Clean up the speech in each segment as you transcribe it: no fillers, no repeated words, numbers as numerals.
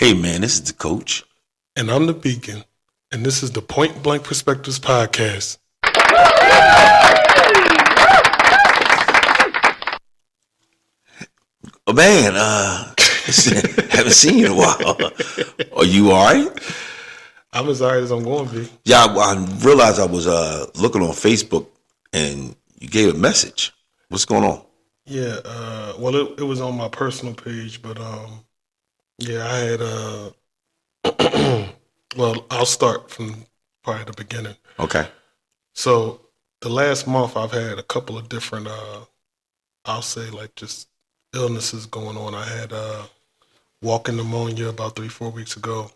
Hey man, this is the coach. And I'm the Beacon. And this is the Point Blank Perspectives Podcast. Oh man, haven't seen you in a while. Are you all right? I'm as alright as I'm going to be. Yeah, I realized I was looking on Facebook and you gave a message. What's going on? Yeah, well, it was on my personal page, but yeah, I had well, I'll start from probably the beginning. Okay. So the last month I've had a couple of different, I'll say like just illnesses going on. I had walking pneumonia about 3-4 weeks ago.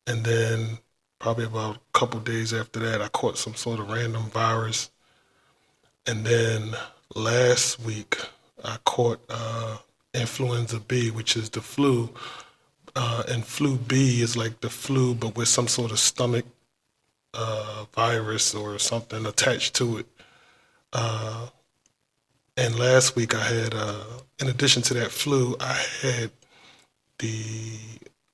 And then probably about a couple days after that, I caught some sort of random virus. And then last week, I caught influenza B, which is the flu. And flu B is like the flu, but with some sort of stomach virus or something attached to it. And last week I had, in addition to that flu, I had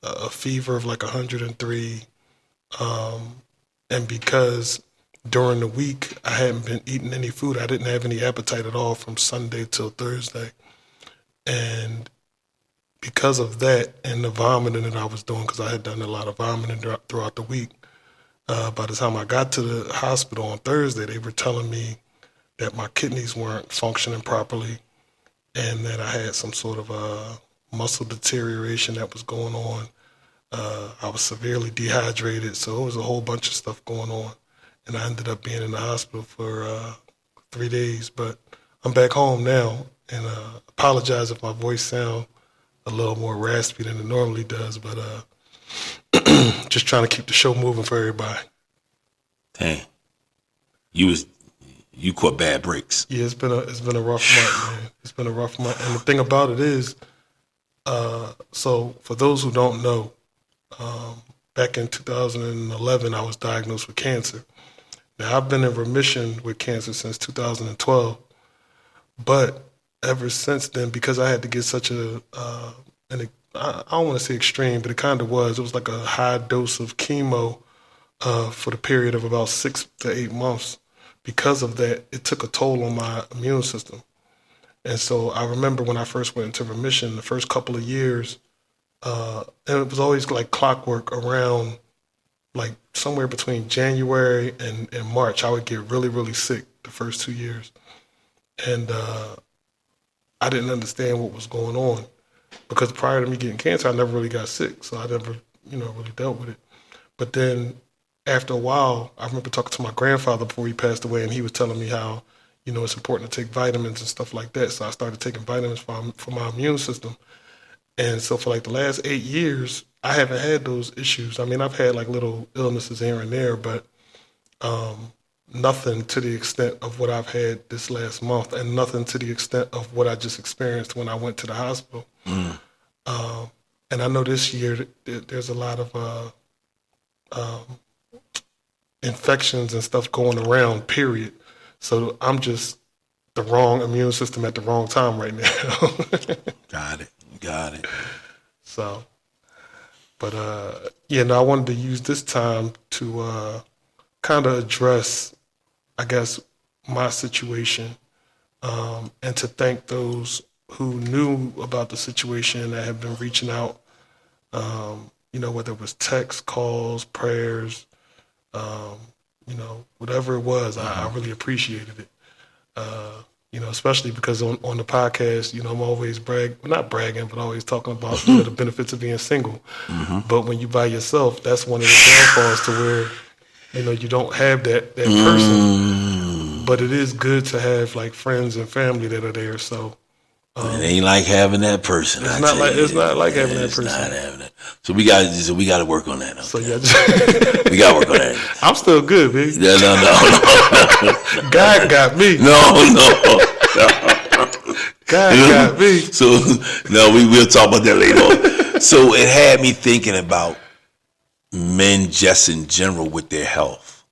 a fever of like 103. And because during the week I hadn't been eating any food, I didn't have any appetite at all from Sunday till Thursday. And because of that and the vomiting that I was doing, because I had done a lot of vomiting throughout the week, by the time I got to the hospital on Thursday, they were telling me that my kidneys weren't functioning properly and that I had some sort of muscle deterioration that was going on. I was severely dehydrated, so it was a whole bunch of stuff going on. And I ended up being in the hospital for 3 days. But I'm back home now, and apologize if my voice sounds a little more raspy than it normally does, but just trying to keep the show moving for everybody. Dang. You caught bad breaks. Yeah, it's been a rough month, man. It's been a rough month. And the thing about it is, so for those who don't know, back in 2011, I was diagnosed with cancer. Now, I've been in remission with cancer since 2012, but ever since then, because I had to get such I don't want to say extreme, but it kind of was. It was like a high dose of chemo for the period of about 6 to 8 months. Because of that, it took a toll on my immune system. And so I remember when I first went into remission, the first couple of years, and it was always like clockwork around like somewhere between January and March, I would get really, really sick the first 2 years. And I didn't understand what was going on because prior to me getting cancer, I never really got sick. So I never, really dealt with it. But then after a while, I remember talking to my grandfather before he passed away, and he was telling me how, it's important to take vitamins and stuff like that. So I started taking vitamins for my immune system. And so for like the last 8 years, I haven't had those issues. I mean, I've had like little illnesses here and there, but nothing to the extent of what I've had this last month, and nothing to the extent of what I just experienced when I went to the hospital. And I know this year there's a lot of infections and stuff going around, period. So I'm just the wrong immune system at the wrong time right now. Got it. So, but I wanted to use this time to kind of address, I guess, my situation, and to thank those who knew about the situation that have been reaching out, whether it was text, calls, prayers, whatever it was, I really appreciated it. Especially because on the podcast, I'm always not bragging, but always talking about the benefits of being single. But when you by yourself, that's one of the downfalls to where, you don't have that person. But it is good to have like friends and family that are there. So it ain't like having that person. It's not like having that person. It's not having that. So we got to work on that. Okay? So yeah, we got to work on that. I'm still good, baby. No. God got me. No. God got me. So no, we'll talk about that later on. So it had me thinking about men just in general with their health.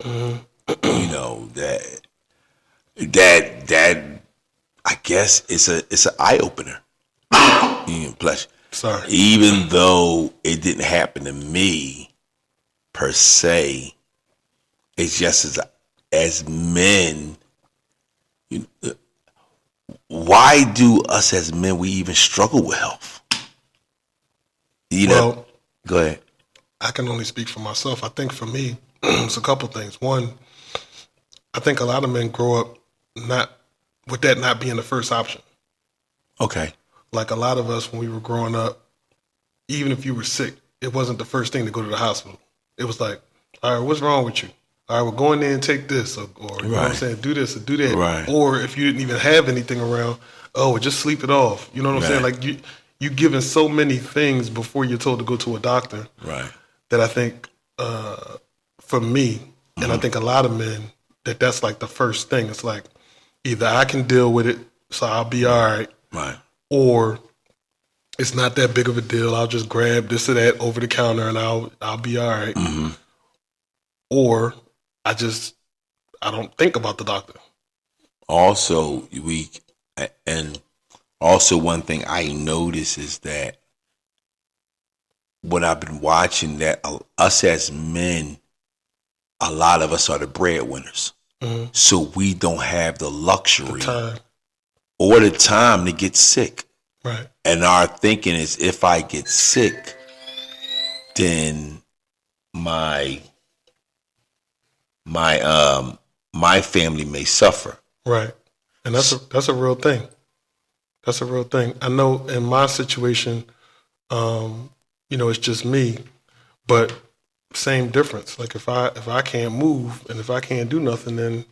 That I guess it's an eye opener. Bless you. Sorry. even though it didn't happen to me per se, it's just as men. Why do us as men we even struggle with health? You know, Well, go ahead. I can only speak for myself. I think for me, it's a couple things. One, I think a lot of men grow up not with that not being the first option. Okay. Like a lot of us when we were growing up, even if you were sick, it wasn't the first thing to go to the hospital. It was like, all right, what's wrong with you? All right, well, go in there and take this, or you know what I'm Right. saying, do this or do that. Right. Or if you didn't even have anything around, oh, well, just sleep it off. You know what I'm saying? Right. Like you given so many things before you're told to go to a doctor Right. that I think for me, and I think a lot of men, that's like the first thing. It's like either I can deal with it, so I'll be all right, Right. or it's not that big of a deal. I'll just grab this or that over the counter and I'll be all right. Or I don't think about the doctor. Also, and also one thing I notice is that when I've been watching that us as men, a lot of us are the breadwinners. So we don't have the luxury Time. or the time to get sick. Right. And our thinking is if I get sick, then my family may suffer. Right. And that's a real thing. That's a real thing. I know in my situation, it's just me, but same difference. Like if I can't move and if I can't do nothing, then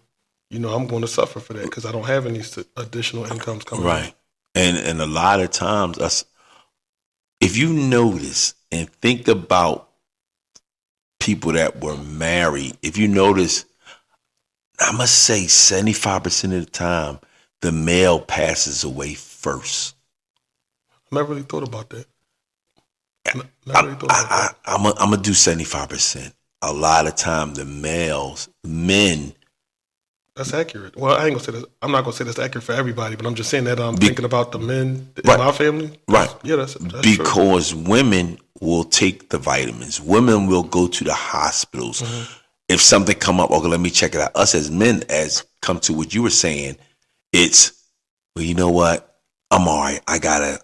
I'm going to suffer for that because I don't have any additional incomes coming. Right. And a lot of times if you notice and think about people that were married, if you notice, I must say 75% of the time, the male passes away first. I never really thought about that. Never really thought about that. I'm gonna do 75%. A lot of time, the men. That's accurate. Well, I ain't gonna say that. I'm not gonna say that's accurate for everybody, but I'm just saying that I'm thinking about the men in my family. Right. Yeah, that's true. Because women will take the vitamins. Women will go to the hospitals. If something come up, okay, let me check it out. Us as men, as come to what you were saying, it's, well, you know what? I'm all right. I gotta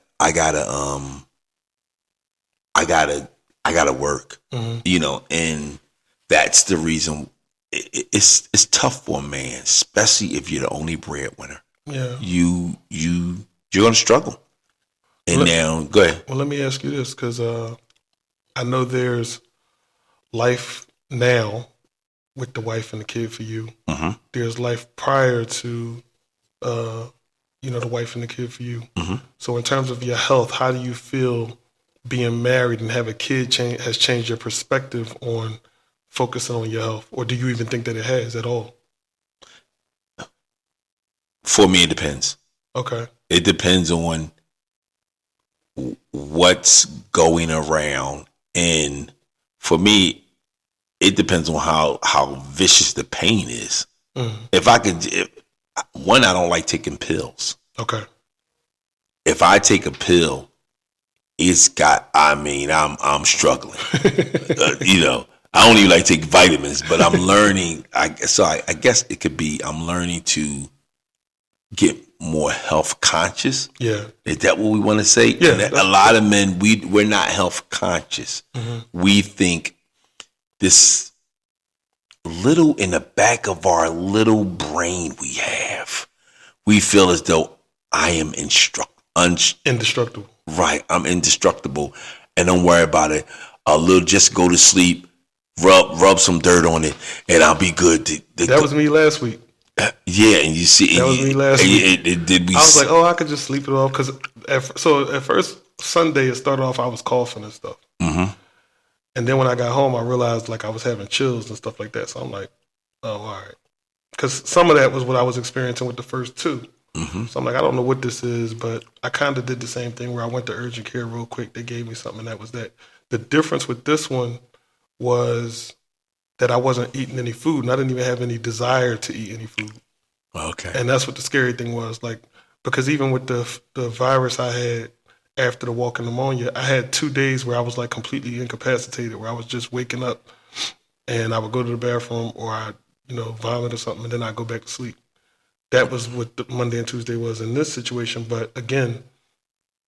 work. And that's the reason it's tough for a man, especially if you're the only breadwinner. Yeah. You're gonna struggle. And now, go ahead. Well, let me ask you this, because I know there's life now with the wife and the kid for you. There's life prior to, the wife and the kid for you. So in terms of your health, how do you feel being married and have a kid has changed your perspective on focusing on your health? Or do you even think that it has at all? For me, it depends. Okay. It depends on what's going around. And for me, it depends on how vicious the pain is. One, I don't like taking pills. Okay. If I take a pill, I'm struggling. I don't even like to take vitamins, but I'm learning. I guess it could be I'm learning to get more health conscious. Yeah. Is that what we want to say? Yeah. And a lot of men, we're not health conscious. We think this little in the back of our little brain we feel as though I am indestructible. Right, I'm indestructible, and don't worry about it. Just go to sleep, rub some dirt on it, and I'll be good. That was me last week. Yeah, and you see, that was me last week. I was like, oh, I could just sleep it off because at first Sunday it started off I was coughing and stuff, and then when I got home I realized like I was having chills and stuff like that. So I'm like, oh, all right, because some of that was what I was experiencing with the first two. So I'm like, I don't know what this is, but I kind of did the same thing where I went to urgent care real quick. They gave me something, and that was that. The difference with this one was that I wasn't eating any food, and I didn't even have any desire to eat any food. Okay. And that's what the scary thing was, like, because even with the virus I had after the walking pneumonia, I had 2 days where I was like completely incapacitated, where I was just waking up and I would go to the bathroom or I, vomit or something, and then I go back to sleep. That was what the Monday and Tuesday was in this situation. But again,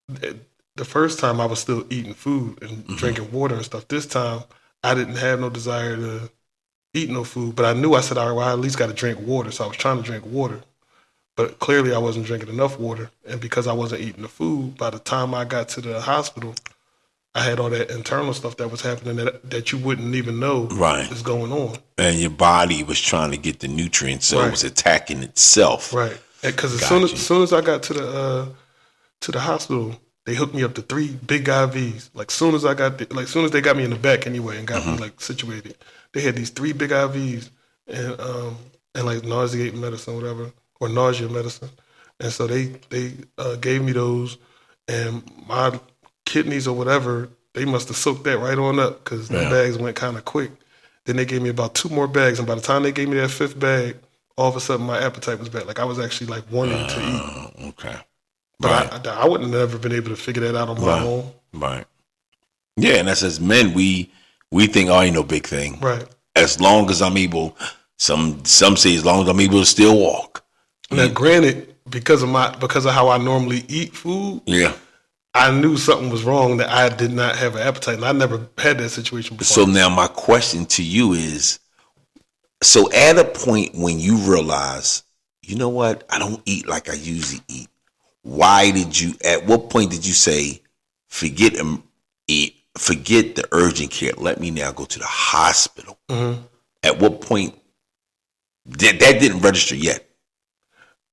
the first time I was still eating food and drinking water and stuff. This time I didn't have no desire to eat no food, but I knew, I said, all right, well, I at least got to drink water. So I was trying to drink water, but clearly I wasn't drinking enough water. And because I wasn't eating the food, by the time I got to the hospital, I had all that internal stuff that was happening that you wouldn't even know is going on. And your body was trying to get the nutrients, so it was attacking itself. Right. Because as soon as I got to the hospital, they hooked me up to 3 big IVs. Like soon as they got me in the back anyway and got me like situated, they had these 3 big IVs and like nauseating medicine, whatever, or nausea medicine. And so they gave me those, and my kidneys or whatever, they must have soaked that right on up because the bags went kind of quick. Then they gave me about 2 more bags, and by the time they gave me that 5th bag, all of a sudden my appetite was back. Like I was actually like wanting to eat. Okay. But I wouldn't have ever been able to figure that out on my own. Right. Yeah, and that's as men, we think, oh, ain't no big thing. Right. As long as I'm able, some say as long as I'm able to still walk. Now, granted, because of how I normally eat food, I knew something was wrong, that I did not have an appetite, and I never had that situation before. So now my question to you is, so at a point when you realize, you know what, I don't eat like I usually eat, at what point did you say, forget the urgent care, let me now go to the hospital? Mm-hmm. At what point, that didn't register yet?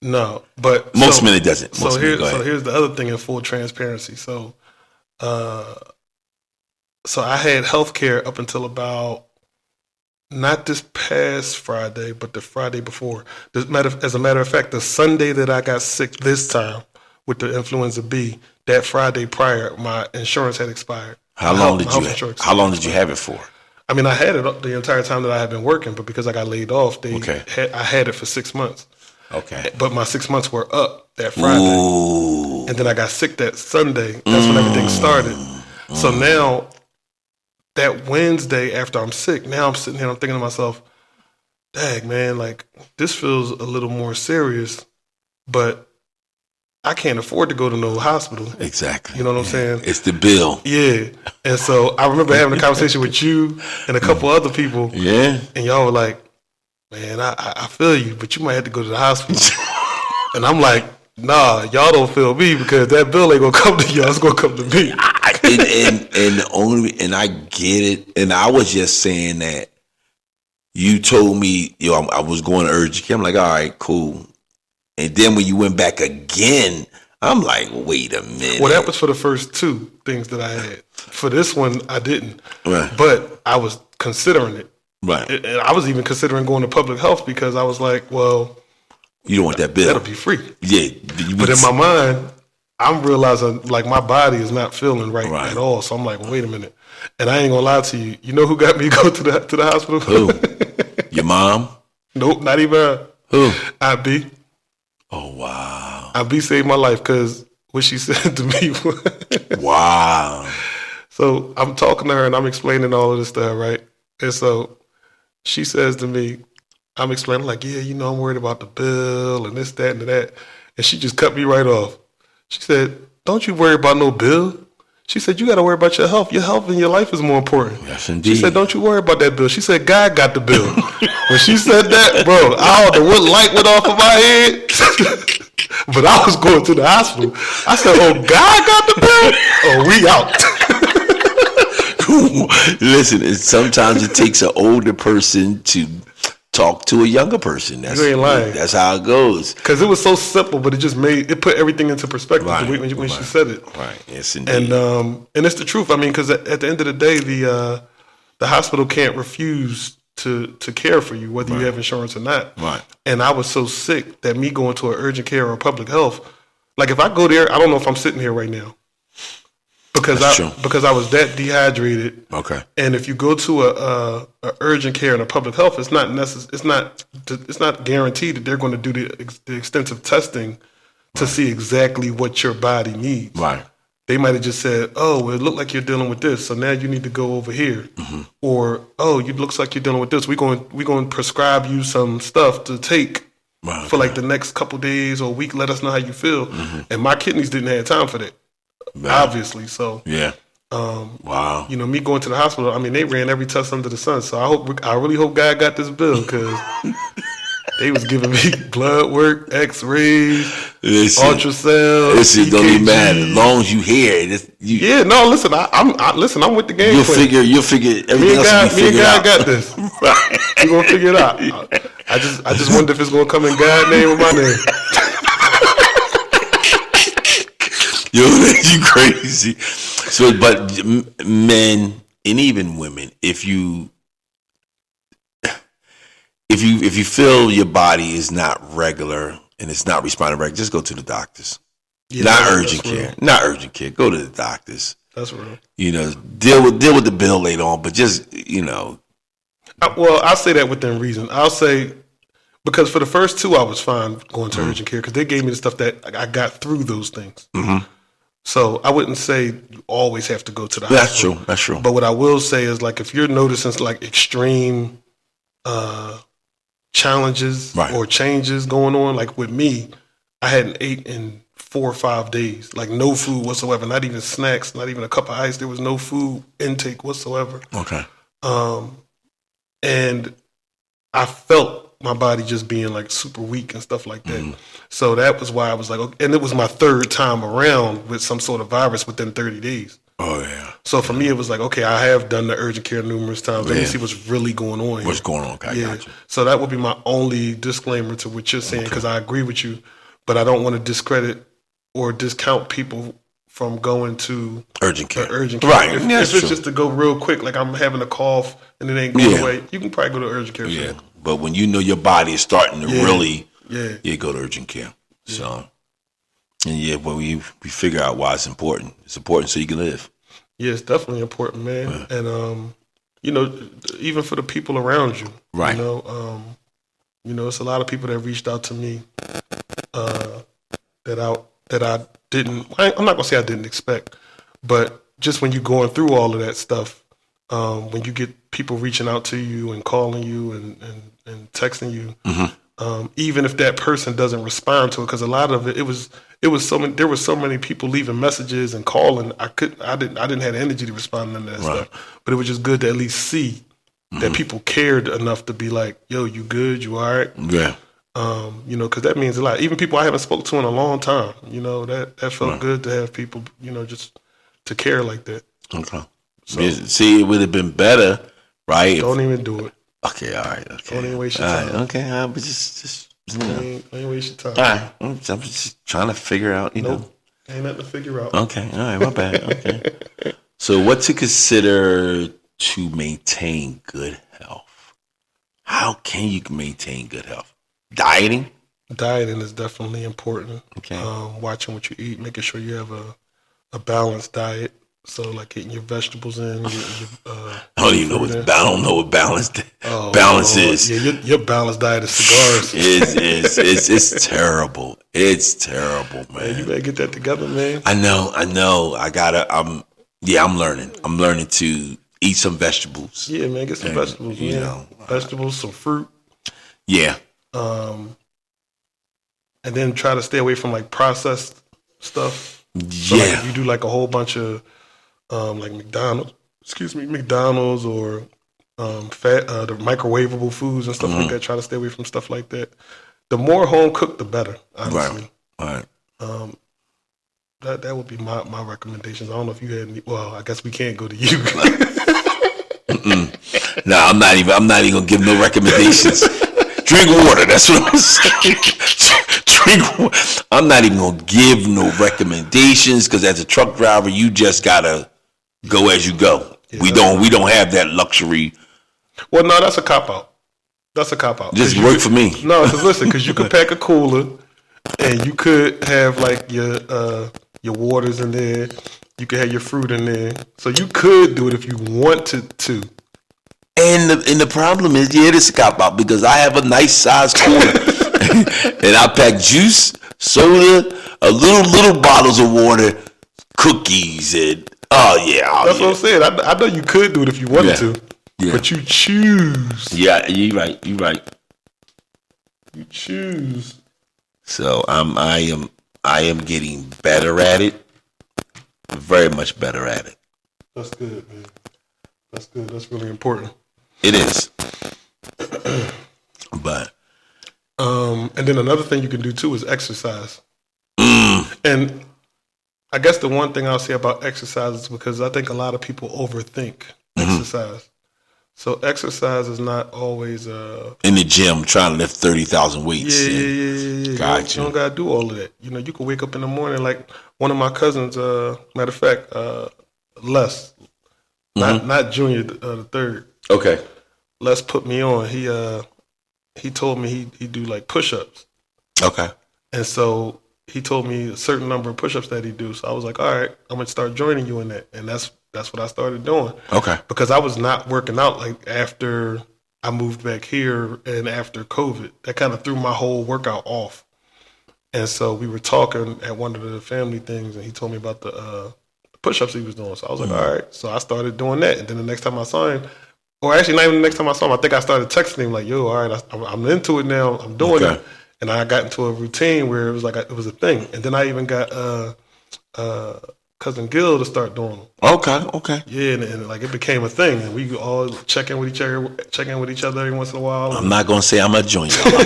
No, but most men it doesn't. So here's the other thing in full transparency. So I had healthcare up until about, not this past Friday, but the Friday before. As a matter of fact, the Sunday that I got sick this time with the influenza B, that Friday prior, my insurance had expired. How long did you have it for? I mean, I had it the entire time that I had been working, but because I got laid off, I had it for 6 months. Okay. But my 6 months were up that Friday. Ooh. And then I got sick that Sunday. That's when everything started. So now, that Wednesday after I'm sick, now I'm sitting here, I'm thinking to myself, dang, man, like, this feels a little more serious, but I can't afford to go to no hospital. Exactly. You know what I'm saying? It's the bill. Yeah. And so I remember having a conversation with you and a couple other people. Yeah. And y'all were like, man, I feel you, but you might have to go to the hospital. And I'm like, nah, y'all don't feel me because that bill ain't gonna come to y'all. It's gonna come to me. and I get it. And I was just saying that you told me, I was going to urgent care. I'm like, all right, cool. And then when you went back again, I'm like, wait a minute. Well, that was for the first 2 things that I had. For this one, I didn't. Right. But I was considering it. Right. And I was even considering going to public health because I was like, well, you don't want that bill. That'll be free. Yeah. But in my mind, I'm realizing like my body is not feeling right at all. So I'm like, well, wait a minute. And I ain't gonna lie to you. You know who got me to go to the hospital? Who? Your mom? Nope, not even her. Who? IB. Oh, wow. IB saved my life because what she said to me was... Wow. So I'm talking to her and I'm explaining all of this to her, right? And so she says to me, I'm explaining like, yeah, I'm worried about the bill and this, that, and that. And she just cut me right off. She said, don't you worry about no bill. She said, you got to worry about your health. Your health and your life is more important. Yes, indeed. She said, don't you worry about that bill. She said, God got the bill. When she said that, bro, I don't know what light went off of my head. But I was going to the hospital. I said, oh, God got the bill? Oh, we out. Listen, sometimes it takes an older person to talk to a younger person. You ain't lying. That's how it goes. Because it was so simple, but it put everything into perspective when she said it. Right. Yes, indeed. And it's the truth. I mean, because at the end of the day, the hospital can't refuse to care for you, whether you have insurance or not. Right. And I was so sick that me going to an urgent care or public health, like if I go there, I don't know if I'm sitting here right now. Because I was that dehydrated. Okay. And if you go to a urgent care and a public health, it's not guaranteed that they're going to do the extensive testing to see exactly what your body needs. Right. they might have just said, "Oh, well, it looked like you're dealing with this, so now you need to go over here," or "Oh, it looks like you're dealing with this. We're going to prescribe you some stuff to take for like the next couple days or a week. Let us know how you feel." And my kidneys didn't have time for that, obviously. So yeah. Wow. You know, me going to the hospital. I mean, they ran every test under the sun. So I really hope God got this bill because they was giving me blood work, X-rays, ultrasound. Listen, don't even matter as long as you hear it. Yeah, no, listen, I'm with the game. You'll figure everything else will be figured out. Me and God got this. Right. We gonna figure it out. I just wonder if it's gonna come in God's name or my name. Yo, you crazy. So, but men and even women, if you feel your body is not regular and it's not responding regular, just go to the doctors. Yeah, not urgent care. Real. Not urgent care. Go to the doctors. That's real. You know, deal with the bill later on, but just, you know. Well, I'll say that within reason. I'll say, because for the first 2, I was fine going to urgent care because they gave me the stuff that I got through those things. So I wouldn't say you always have to go to the hospital. That's true. But what I will say is, like, if you're noticing like extreme challenges or changes going on, like with me, I hadn't ate in 4 or 5 days, like no food whatsoever, not even snacks, not even a cup of ice. There was no food intake whatsoever. Okay. And I felt my body just being like super weak and stuff like that. So that was why I was like, okay. And it was my 3rd time around with some sort of virus within 30 days. Oh, yeah. So for me, it was like, okay, I have done the urgent care numerous times. Let me see what's really going on here. What's going on? Okay, I got you. So that would be my only disclaimer to what you're saying, because I agree with you, but I don't want to discredit or discount people from going to urgent care. Right. If it's just to go real quick, like I'm having a cough and it ain't going away, you can probably go to urgent care. Yeah. But when you know your body is starting to really, you go to urgent care. Yeah. So, and we figure out why it's important. It's important so you can live. Yeah, it's definitely important, man. Yeah. And, you know, even for the people around you. Right. You know, it's a lot of people that reached out to me that I didn't, I'm not going to say I didn't expect, but just when you're going through all of that stuff, when you get people reaching out to you and calling you and texting you, even if that person doesn't respond to it, because a lot of it was so many, there were so many people leaving messages and calling, I didn't have the energy to respond to that stuff, but it was just good to at least see that people cared enough to be like, yo, you good, you all right? Yeah. You know, because that means a lot. Even people I haven't spoken to in a long time, you know, that felt good to have people, you know, just to care like that. Okay. So, see, it would have been better, right? Don't even do it. Okay, all right. Okay. Don't even waste your time. Right, okay, but just you know. Don't even waste your time. All right. I'm just trying to figure out, you know. Ain't nothing to figure out. Okay, all right, my bad. Okay. So what to consider to maintain good health? How can you maintain good health? Dieting is definitely important. Okay. Watching what you eat, making sure you have a balanced diet. So like getting your vegetables in. I don't even know I don't know what balance is. Yeah, your balanced diet is cigars. It's terrible. It's terrible, man. You better get that together, man. I know. I gotta. I'm learning. I'm learning to eat some vegetables. Yeah, man, get some vegetables. You know, vegetables, some fruit. Yeah. And then try to stay away from like processed stuff. So like if you do like a whole bunch of like McDonald's or the microwavable foods and stuff like that, try to stay away from stuff like that. The more home cooked, the better, honestly. Right. That would be my recommendations. I don't know if you had any. Well, I guess we can't go to you. No, I'm not even gonna give no recommendations. Drink water. That's what I'm saying. Drink water. I'm not even gonna give no recommendations because as a truck driver, you just gotta go as you go. Yeah, we don't have that luxury. Well, no, that's a cop out. Just work for me. No, because listen, because you could pack a cooler, and you could have like your waters in there. You could have your fruit in there, so you could do it if you wanted to. And the problem is, this is a cop out because I have a nice size cooler, and I pack juice, soda, a little bottles of water, cookies and oh That's what I'm saying. I know you could do it if you wanted to, Yeah. but you choose. Yeah, you right. You right. You choose. So I am getting better at it. Very much better at it. That's good, man. That's good. That's really important. It is. But and then another thing you can do too is exercise. And I guess the one thing I'll say about exercise is because I think a lot of people overthink exercise. So exercise is not always in the gym trying to lift 30,000 weights. Yeah. Gotcha. You don't gotta do all of that. You know, you can wake up in the morning like one of my cousins. Matter of fact, Les, not Junior, the third. Okay. Les put me on. He told me he do like push-ups. Okay. And so he told me a certain number of push-ups that he do. So I was like, all right, I'm gonna start joining you in that. And that's what I started doing. Okay. Because I was not working out like after I moved back here and after COVID. That kind of threw my whole workout off. And so we were talking at one of the family things, and he told me about the push-ups he was doing. So I was like, all right. So I started doing that. And then the next time I saw him, or actually not even the next time I saw him, I think I started texting him like, yo, all right, I'm into it now. I'm doing it. And I got into a routine where it was like it was a thing. And then I even got Cousin Gil to start doing them. Okay. Yeah, and like it became a thing. And we all check in with each other every once in a while. I'm not gonna say I'm gonna join y'all.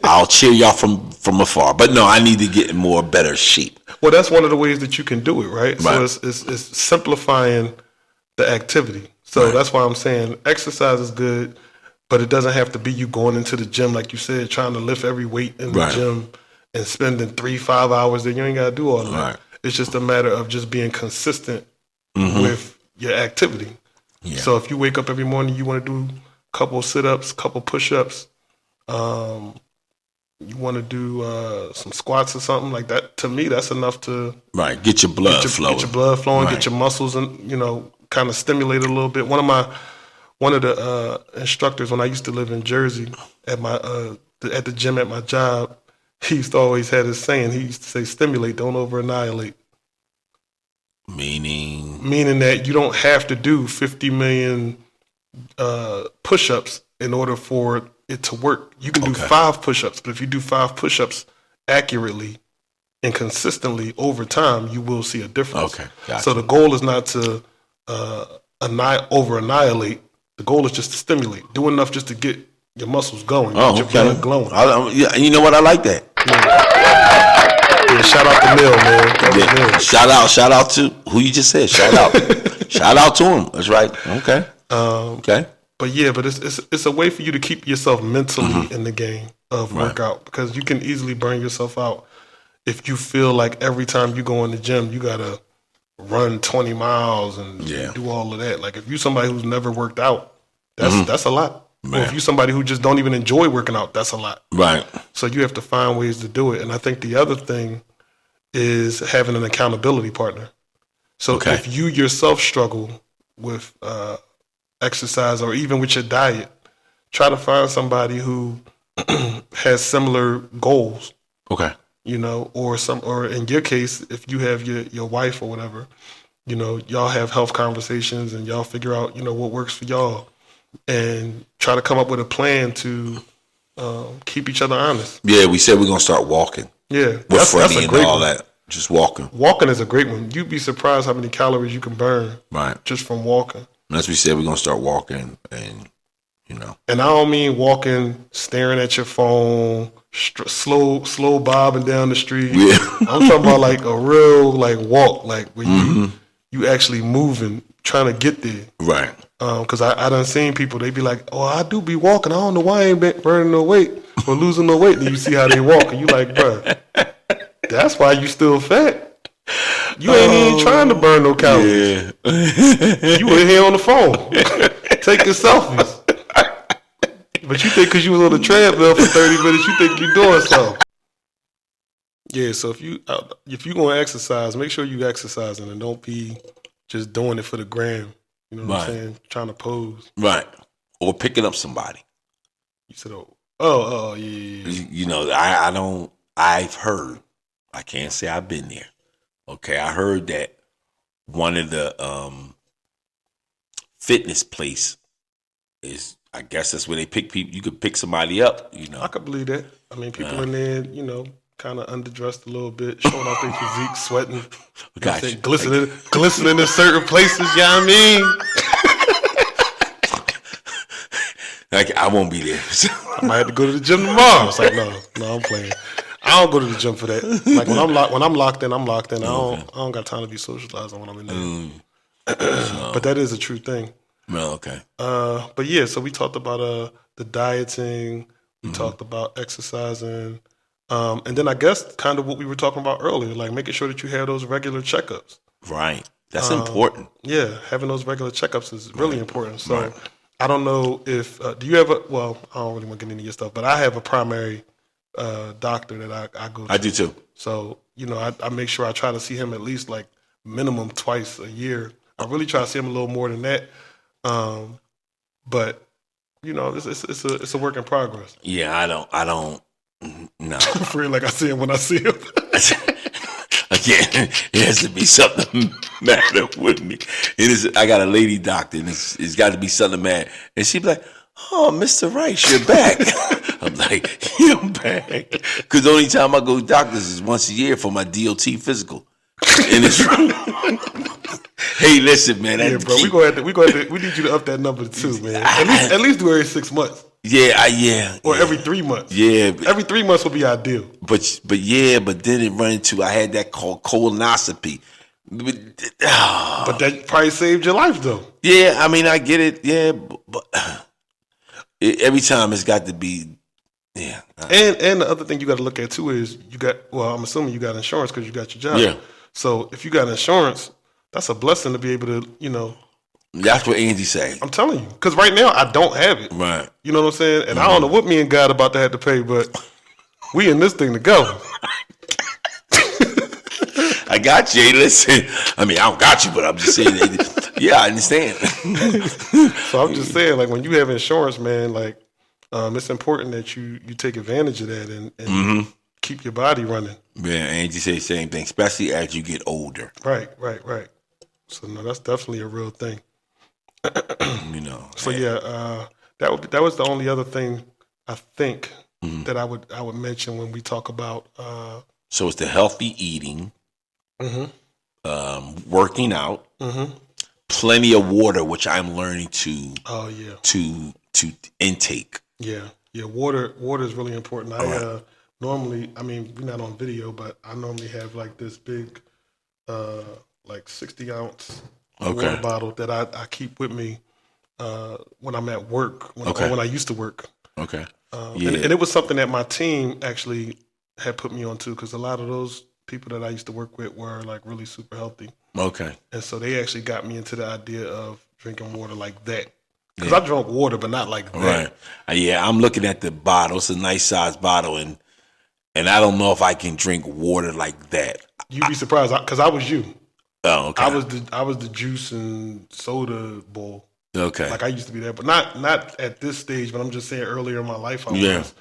I'll cheer y'all from afar. But no, I need to get in more better shape. Well, that's one of the ways that you can do it, right? Right. So it's simplifying the activity. So that's why I'm saying exercise is good, but it doesn't have to be you going into the gym, like you said, trying to lift every weight in the gym and spending 3-5 hours there. You ain't got to do all of that. Right. It's just a matter of just being consistent with your activity. Yeah. So if you wake up every morning, you want to do a couple sit-ups, couple push-ups, you want to do some squats or something like that. To me, that's enough to get your blood flowing. Get your blood flowing, get your muscles and kind of stimulate a little bit. One of the instructors when I used to live in Jersey at my at the gym at my job, he used to always have this saying. He used to say, "Stimulate, don't over annihilate." Meaning that you don't have to do 50 million push-ups in order for it to work. You can do 5 push-ups, but if you do 5 push-ups accurately and consistently over time, you will see a difference. Okay, gotcha. So the goal is not to over annihilate. The goal is just to stimulate. Do enough just to get your muscles going, get your blood glowing. You know what? I like that. Yeah, shout out to Neil, man. Neil. Shout out to who you just said. Shout out to him. That's right. Okay. Okay. But it's a way for you to keep yourself mentally in the game of workout, because you can easily burn yourself out if you feel like every time you go in the gym you gotta run 20 miles and do all of that. Like if you're somebody who's never worked out, that's a lot. Or if you're somebody who just don't even enjoy working out, that's a lot. Right. So you have to find ways to do it. And I think the other thing is having an accountability partner. So if you yourself struggle with exercise or even with your diet, try to find somebody who has similar goals. Okay. Or in your case, if you have your wife or whatever, y'all have health conversations and y'all figure out, what works for y'all, and try to come up with a plan to keep each other honest. Yeah, we said we're gonna start walking. Yeah, that's a great one. That. Just walking. Walking is a great one. You'd be surprised how many calories you can burn just from walking. And as we said, we're gonna start walking, and And I don't mean walking, staring at your phone, slow bobbing down the street. Yeah. I'm talking about like a real walk, like where you actually moving, trying to get there. Right. Because I done seen people, they be like, oh, I do be walking. I don't know why I ain't been burning no weight or losing no weight. Then you see how they walk, and you like, bruh, that's why you still fat. You ain't even trying to burn no calories. Yeah. You in here on the phone taking selfies. But you think because you was on the treadmill for 30 minutes, you think you're doing something. Yeah, so if you going to exercise, make sure you exercising and don't be just doing it for the gram. You know what I'm saying? Trying to pose. Right. Or picking up somebody. You said, yeah. I've heard, I can't say I've been there, Okay, I heard that one of the fitness place is. I guess that's where they pick people. You could pick somebody up. I could believe that. I mean, people in there, kind of underdressed a little bit, showing off their physique, sweating, Gotcha. glistening in certain places. You know what I mean? Like I won't be there. I might have to go to the gym tomorrow. It's like, no, I'm playing. I don't go to the gym for that. Like when I'm locked in, I'm locked in. I don't got time to be socializing when I'm in there. But that is a true thing. Well, okay. But yeah, so we talked about the dieting. We talked about exercising. And then I guess kind of what we were talking about earlier, like making sure that you have those regular checkups. Right. That's important. Yeah, having those regular checkups is really important. So I don't know if, do you have well, I don't really want to get into your stuff, but I have a primary doctor that I go to. I do too. So, I make sure I try to see him at least like minimum twice a year. I really try to see him a little more than that. But, it's a work in progress. Yeah, I don't, no. For real, like I see him when I see him. Again, it has to be something matter with me. I got a lady doctor, and it's got to be something mad. And she be like, "Oh, Mr. Rice, you're back." I'm like, "Yeah, I'm back." Because the only time I go to doctors is once a year for my DOT physical. And it's hey, listen, man. Yeah, bro, we need you to up that number too, man. At least do every 6 months. Yeah, or every 3 months. Yeah, every 3 months would be ideal. But then it run into I had that called colonoscopy. But that probably saved your life, though. Yeah, I mean I get it. Yeah, but every time it's got to be. Yeah, and the other thing you got to look at too is I'm assuming you got insurance because you got your job. Yeah. So if you got insurance, that's a blessing to be able to, That's what Andy say. I'm telling you, because right now I don't have it. Right. You know what I'm saying? And I don't know what me and God about to have to pay, but we in this thing to go. I got you. Hey, listen, I mean I don't got you, but I'm just saying. Yeah, I understand. So I'm just saying, like when you have insurance, man, like it's important that you take advantage of that and keep your body running. Yeah, Angie say the same thing, especially as you get older. Right. So no, that's definitely a real thing. So yeah, that was the only other thing I think that I would mention when we talk about. So it's the healthy eating, working out, plenty of water, which I'm learning to. Oh yeah. To intake. Yeah. Water is really important. Normally, I mean, we're not on video, but I normally have like this big, like 60-ounce water bottle that I keep with me when I'm at work, or when I used to work. Okay. And it was something that my team actually had put me on to, because a lot of those people that I used to work with were like really super healthy. Okay. And so they actually got me into the idea of drinking water like that. Because I drank water, but not like that. Right. Yeah, I'm looking at the bottle. It's a nice size bottle, and I don't know if I can drink water like that. You'd be surprised, because I was you. Oh, okay. I was the juice and soda bowl. Okay. Like I used to be that, but not at this stage. But I'm just saying, earlier in my life I was.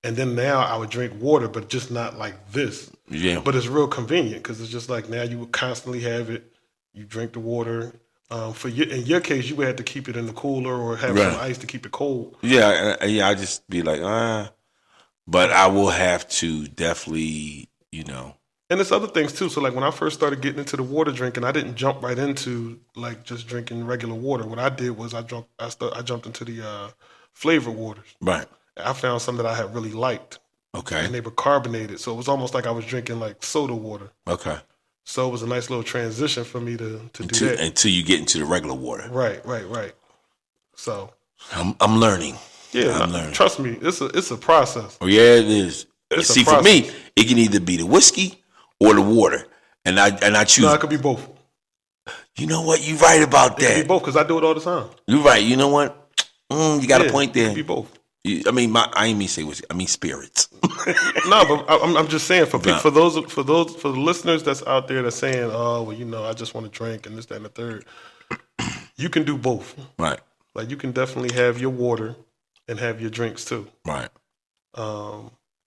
And then now I would drink water, but just not like this. Yeah. But it's real convenient, because it's just like now you would constantly have it. You drink the water. In your case, you would have to keep it in the cooler or have some ice to keep it cold. Yeah. I just be like, but I will have to definitely, And there's other things too. So like when I first started getting into the water drinking, I didn't jump right into like just drinking regular water. What I did was I jumped into the flavored waters. Right. I found some that I had really liked. Okay. And they were carbonated, so it was almost like I was drinking like soda water. Okay. So it was a nice little transition for me to do that until you get into the regular water. Right. So I'm learning. Yeah, I'm learning. Trust me, it's a process. Oh yeah, it is. See, for me, it can either be the whiskey or the water, and I choose. No, it could be both. You know what? You're right about that. It could be both, because I do it all the time. You're right. You know what? You got a point there. It could be both. I mean, I ain't mean say whiskey. I mean spirits. No, but I'm just saying for the listeners that's out there that's saying, oh, well, I just want to drink and this, that, and the third. You can do both. Right. Like you can definitely have your water and have your drinks too. Right.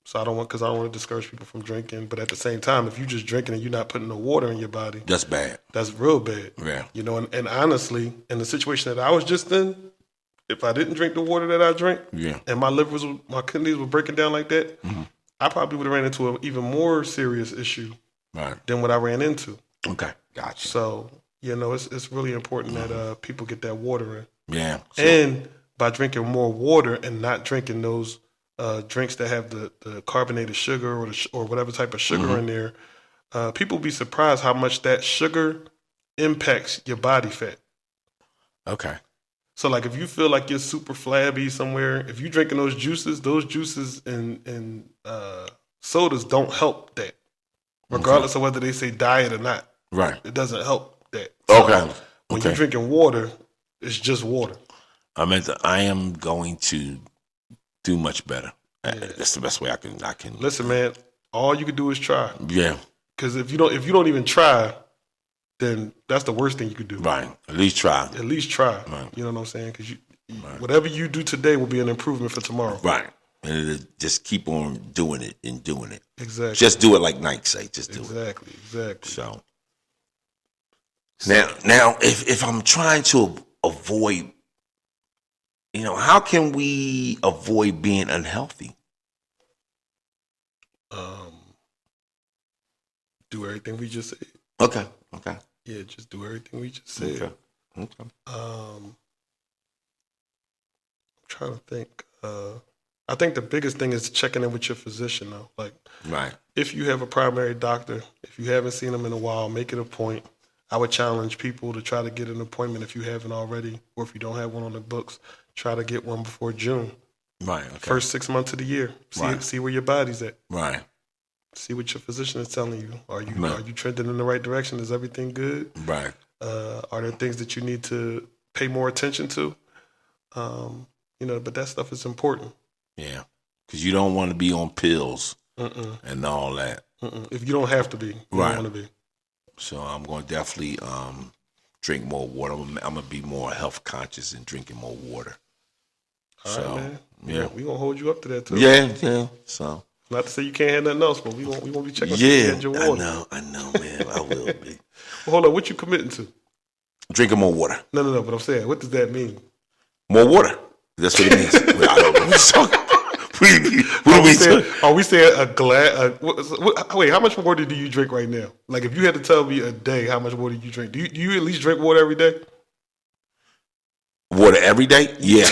So I don't want to discourage people from drinking. But at the same time, if you're just drinking and you're not putting no water in your body, That's bad. that's real bad. Yeah. You know, and honestly, in the situation that I was just in, if I didn't drink the water that I drank, Yeah. and my kidneys were breaking down like that, I probably would have ran into an even more serious issue Right. than what I ran into. Okay. Gotcha. So, you know, it's really important that people get that water in. Yeah. So, And by drinking more water and not drinking those drinks that have the carbonated sugar or whatever type of sugar in there, people be surprised how much that sugar impacts your body fat. okay. So, like, if you feel like you're super flabby somewhere, if you're drinking those juices and sodas don't help that, regardless of whether they say diet or not. Right. It doesn't help that. Okay. When you're drinking water, it's just water. I am going to do much better. That's the best way I can. Listen, man, all you can do is try. Yeah. Because if you don't even try, then that's the worst thing you could do. Right. At least try. At least try. Right. You know what I'm saying? Because whatever you do today will be an improvement for tomorrow. Right. And just keep on doing it and doing it. Exactly. Just do it like Nike say. Just do it. Exactly. So now, if I'm trying to avoid, how can we avoid being unhealthy? Do everything we just said. Okay. Yeah, just do everything we just said. Okay. I'm trying to think. I think the biggest thing is checking in with your physician, though. Like, Right. if you have a primary doctor, if you haven't seen them in a while, make it a point. I would challenge people to try to get an appointment if you haven't already, or if you don't have one on the books, try to get one before June. Right. Okay. First 6 months of the year. See where your body's at. Right. See what your physician is telling you. Are you trending in the right direction? Is everything good? Right. Are there things that you need to pay more attention to? But that stuff is important. Yeah. Because you don't want to be on pills and all that. If you don't have to be, you Right. don't want to be. So I'm going to definitely drink more water. I'm going to be more health conscious and drinking more water. All So, right, man. yeah. We're going to hold you up to that, too. Yeah. So. Not to say you can't have nothing else, but we won't be checking Yeah, your water. I know, man. I will be. Well, hold on, what you committing to? Drinking more water. No, but I'm saying, what does that mean? More water. That's what it means. I don't know what you're talking about. What are we saying? Are we saying a glass? Wait, how much water do you drink right now? Like, if you had to tell me a day how much water you drink, do you at least drink water every day? Water every day? Yeah.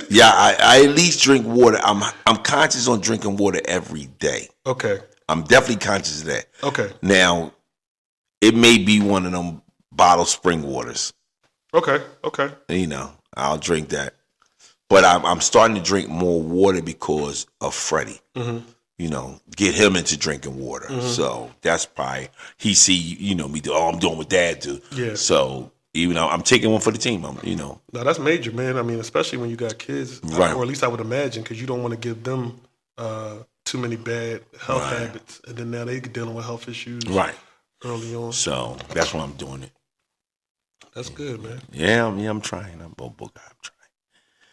Yeah, I at least drink water. I'm conscious on drinking water every day. Okay. I'm definitely conscious of that. Okay. Now, it may be one of them bottled spring waters. Okay. I'll drink that. But I'm starting to drink more water because of Freddie. Get him into drinking water. So that's probably, he see, me do, I'm doing what dad do. Yeah. So, even though I'm taking one for the team, No, that's major, man. I mean, especially when you got kids, Right. or at least I would imagine, because you don't want to give them too many bad health habits, and then now they dealing with health issues Right. early on. So that's why I'm doing it. That's good, man. Yeah, I'm trying. I'm trying.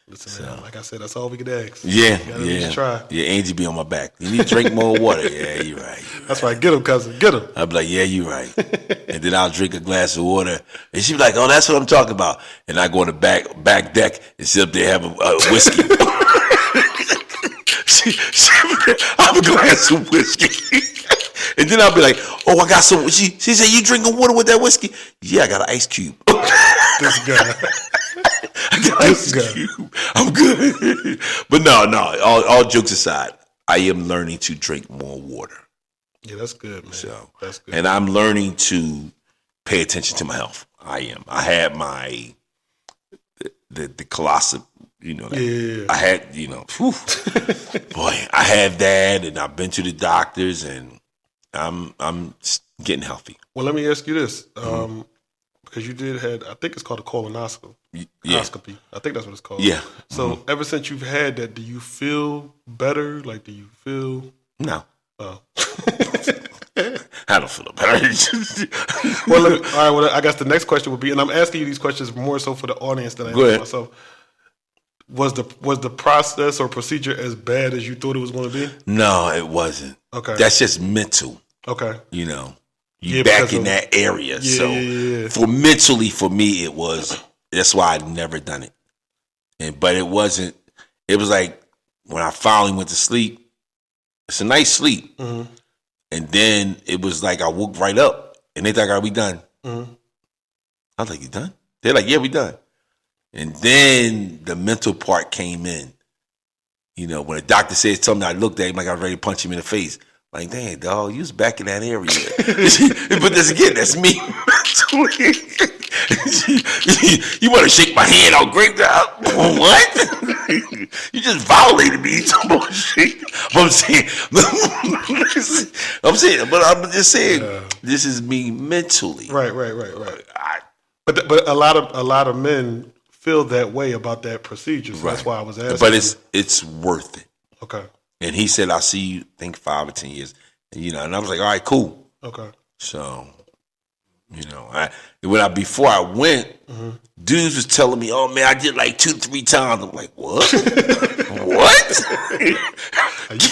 Listen, man, like I said, that's all we could ask. Yeah, You gotta at least try. Yeah, Angie be on my back. You need to drink more water. Yeah, you're right. That's right. Get him, cousin. Get him. I'll be like, yeah, you're right. And then I'll drink a glass of water. And she'll be like, oh, that's what I'm talking about. And I go on the back deck and sit up there and have a whiskey. she have a glass of whiskey. And then I'll be like, oh, I got some. She said, you drinking water with that whiskey? Yeah, I got an ice cube. This guy. Ice cube. I'm good. But no, all jokes aside, I am learning to drink more water. Yeah, that's good, man. So, that's good. and I'm learning to pay attention to my health. I am. I had my the colossal, Yeah. I had, whew, boy, I had that, and I've been to the doctors, and I'm getting healthy. Well, let me ask you this, because you had, I think it's called a colonoscopy. Yeah. I think that's what it's called. Yeah. So ever since you've had that, do you feel better? Like, do you feel? No. Oh. I don't feel better. Well, all right. Well, I guess the next question would be, and I'm asking you these questions more so for the audience than I am for myself. Was the process or procedure as bad as you thought it was going to be? No, it wasn't. Okay. That's just mental. Okay. You know, Yeah, back because in of- that area. Yeah, So yeah. for mentally, for me, it was. That's why I'd never done it. But it wasn't. It was like when I finally went to sleep. It's a nice sleep, Mm-hmm. and then it was like I woke right up, and they thought, "Are we done?" Mm-hmm. I was like, "You done?" They're like, "Yeah, we done." And then the mental part came in. You know, when the doctor said something, I looked at him like I was ready to punch him in the face. Like, dang, dog, you was back in that area. But this again, that's me mentally. You want to shake my hand out, great dog? What? You just violated me. Some bullshit. But I'm just saying, this is me mentally. Right. But a lot of men feel that way about that procedure. So that's why I was asking. But it's worth it. Okay. And he said, I'll see you, I think 5 or 10 years. And, and I was like, all right, cool. Okay. So, before I went, dudes was telling me, oh man, I did like 2-3 times. I'm like, what? What? You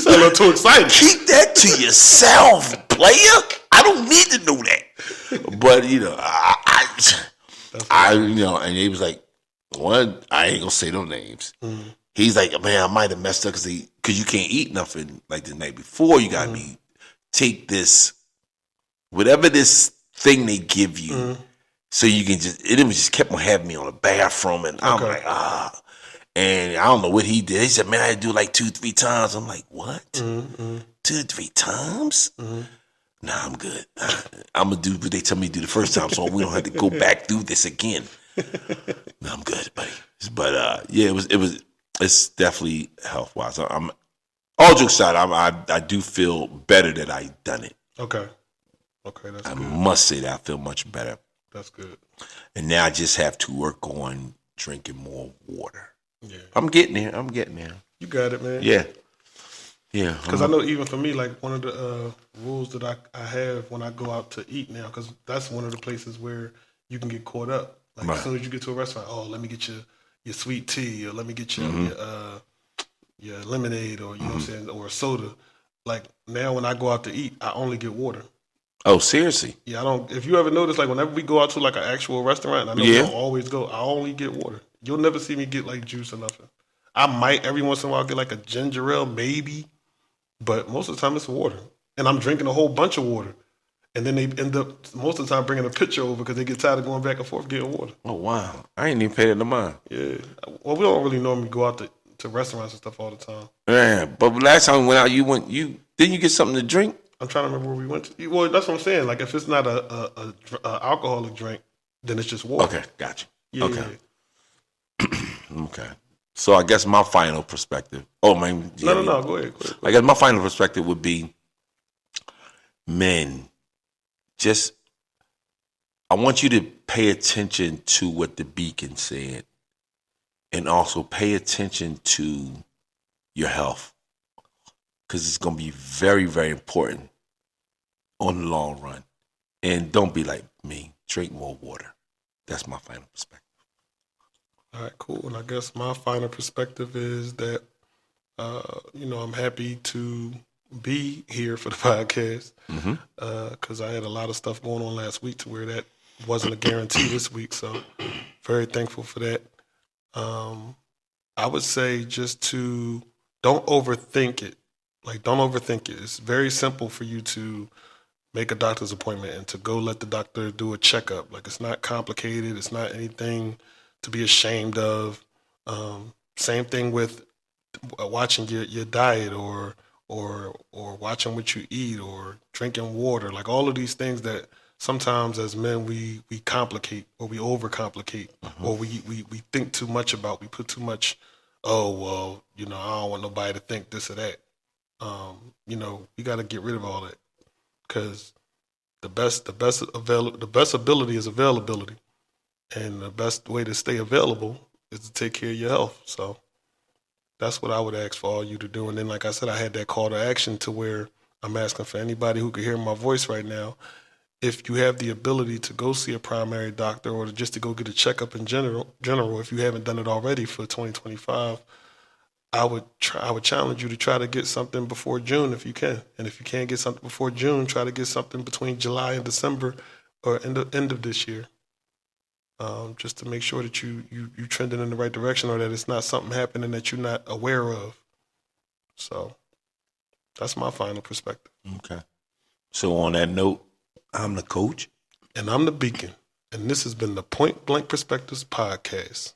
sound a little too excited. Keep that to yourself, player. I don't need to know that. But, and he was like, one, I ain't gonna say no names. Mm-hmm. He's like, man, I might have messed up because you can't eat nothing like the night before. You got to take this, whatever this thing they give you, so you can just kept on having me on the bathroom, and I'm like, and I don't know what he did. He said, man, I had to do like 2-3 times. I'm like, what? 2-3 times? Nah, I'm good. I'm gonna do what they tell me to do the first time, so we don't have to go back through this again. No, I'm good, buddy. But it's definitely health wise. I'm all jokes aside, I do feel better that I done it. Okay, that's I good. must say that I feel much better. That's good. And now I just have to work on drinking more water. Yeah, I'm getting there. You got it, man. Yeah. Because I know even for me, like one of the rules that I have when I go out to eat now, because that's one of the places where you can get caught up. Like as soon as you get to a restaurant, let me get your sweet tea, or let me get your lemonade, or you know what I'm saying, or a soda. Like now when I go out to eat, I only get water. Oh, seriously? Yeah, I don't. If you ever notice, like whenever we go out to like an actual restaurant, I know we don't always go. I only get water. You'll never see me get like juice or nothing. I might every once in a while get like a ginger ale, maybe, but most of the time it's water, and I'm drinking a whole bunch of water. And then they end up most of the time bringing a pitcher over because they get tired of going back and forth getting water. Oh wow! I ain't even paid it no mind. Yeah. Well, we don't really normally go out to restaurants and stuff all the time. Yeah, but last time we went out, didn't you get something to drink? I'm trying to remember where we went to. Well, that's what I'm saying. Like if it's not a alcoholic drink, then it's just water. Okay, gotcha. Yeah. Okay. Okay. So I guess my final perspective. Oh man. No. Go ahead. I guess my final perspective would be, men. I want you to pay attention to what the Beacon said, and also pay attention to your health, because it's going to be very, very important on the long run. And don't be like me. Drink more water. That's my final perspective. All right, cool. And I guess my final perspective is that, I'm happy to be here for the podcast because I had a lot of stuff going on last week to where that wasn't a guarantee this week. So very thankful for that. I would say just to don't overthink it. Like, don't overthink it. It's very simple for you to make a doctor's appointment and to go let the doctor do a checkup. Like, it's not complicated. It's not anything to be ashamed of. Same thing with watching your diet or watching what you eat or drinking water. Like, all of these things that sometimes as men we complicate or we overcomplicate or we think too much about. We put too much, I don't want nobody to think this or that. We got to get rid of all that, because the best ability is availability, and the best way to stay available is to take care of your health. So that's what I would ask for all you to do. And then, like I said, I had that call to action to where I'm asking for anybody who could hear my voice right now. if you have the ability to go see a primary doctor or just to go get a checkup in general, if you haven't done it already for 2025, I would challenge you to try to get something before June if you can. And if you can't get something before June, try to get something between July and December or end of this year. Just to make sure that you trending in the right direction, or that it's not something happening that you're not aware of. So that's my final perspective. Okay. So on that note, I'm the coach. And I'm the Beacon. And this has been the Point Blank Perspectives Podcast.